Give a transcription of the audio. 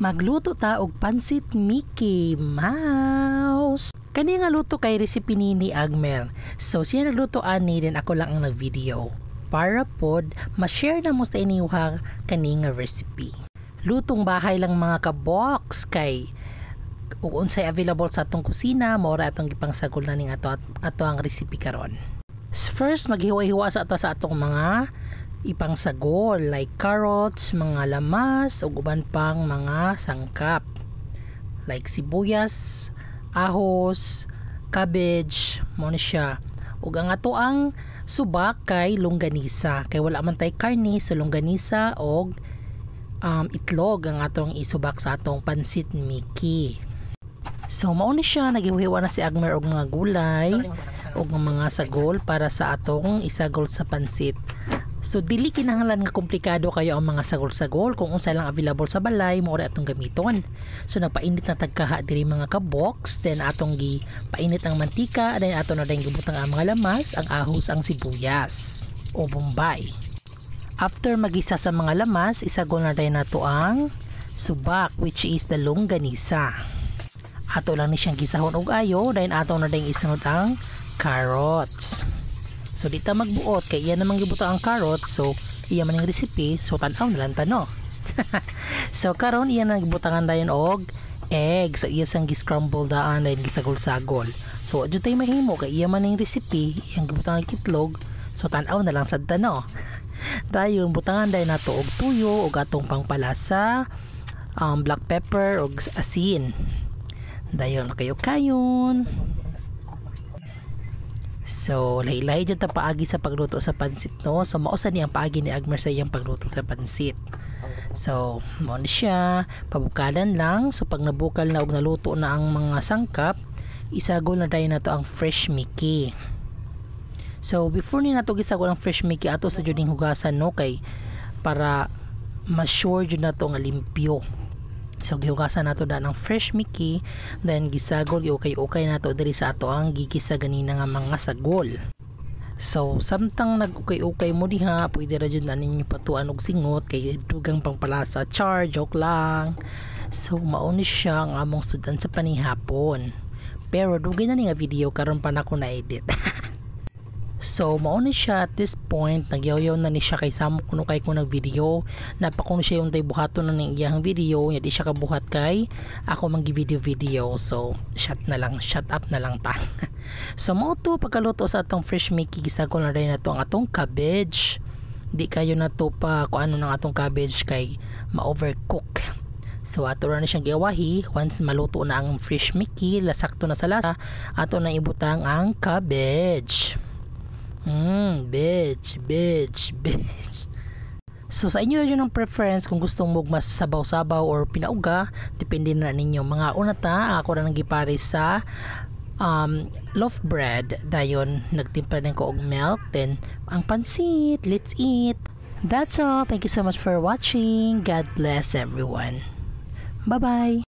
Magluto ta og pansit Mickey Mouse. Kani nga luto kay recipe ni Agmer. So siya nagluto ani din ako lang ang nag-video. Para pod ma-share na mo sa inyo kani nga recipe. Lutong bahay lang mga ka-box kay ug unsay available sa atong kusina mao ra atong gipangsagol na ning ato ang recipe karon. First maghiwa-hiwa sa atong mga ipangsagol like carrots, mga lamas ug uban pang mga sangkap like sibuyas, ahos, cabbage, mo ni siya. Ug ang ato ang subak kay longganisa kay wala man tay karne sa longganisa og itlog ang atong isubak sa atong pansit Mickey. So mao ni siya, nagihiwa na si Agmer og mga gulay og mga sagol para sa atong isagol sa pansit. So dili kinahanglan nga komplikado kayo ang mga sagol-sagol, kung unsa lang available sa balay mo ora atong gamiton. So nagpainit na tagkaha diri mga ka-box, then atong painit ang mantika, then ato na din gibutang ang mga lamas, ang ahos, ang sibuyas o bombay. After magisa sa mga lamas, isagol na din nato ang subak which is the longganisa. Ato lang ni siyang gisahon og ayo, then ato na din isunod ang carrots. So di ta magbuot kay iya namang gibuta ang carrots, so iya man ang recipe, so tan-aw na lang tano. So karon iya nang gibutangan dayon og egg, so iya sang gi-scramble daan dayon gisagol-sagol. So adto tay mahimo kay iya man ang recipe, iyang gibutangan itlog, so tan-aw na lang sad tano. Dayon butangan dayon nato og tuyo ug atong pangpalasa, black pepper ug asin. Dayon kayo-kayon. So, lahi-lahi dyan ta paagi sa pagluto sa pansit, no? So, mausa ni ang paagi ni Agmer sa iyang pagluto sa pansit. So, mao ni siya, pabukalan lang. So, pag nabukal na og naluto na ang mga sangkap, isagol na tayo na to ang fresh Mickey. So, before ni nato gisagol ang fresh Mickey, ato sa dyan hugasan, no? Kay, para ma-sure dyan na to nga limpyo. So gihugasan nato da ng fresh Mickey, then gisagol okay nato diri sa ato ang gigisa ganina nga mga sagol. So samtang nag-ukay mo diha, pwede ra jud na ninyo patuan og singot kay dugang pangpalasa, char, joke lang. So mao ni siya ang among sudan sa panihapon. Pero dugay na ni nga video karon pa nako na edit. So mao ni siya at this point, nagyaw-yaw na ni siya kay samo kuno kay ko nag-video. Napakuno siya yung tay buhaton na ning iyang video, nya di siya kabuhat kay ako mag-video. So shut up na lang ta. So mao to pagkaluto sa atong fresh Mickey, gisagol na rin nato ang atong cabbage. Di kayo na to pa kung ano ng atong cabbage kay ma-overcook. So ato na siyang giawahi. Once maluto na ang fresh Mickey, lasakto na sa lasa, ato na ibutang ang cabbage. Beige. So sa inyo yun ang preference kung gustong mo mas sabaw-sabaw or pinauga, depende na ninyo. Mga una ta, ako na nagipare sa loaf bread, dayon nagtimpla din ko og milk, then ang pansit. Let's eat. That's all. Thank you so much for watching. God bless everyone. Bye bye.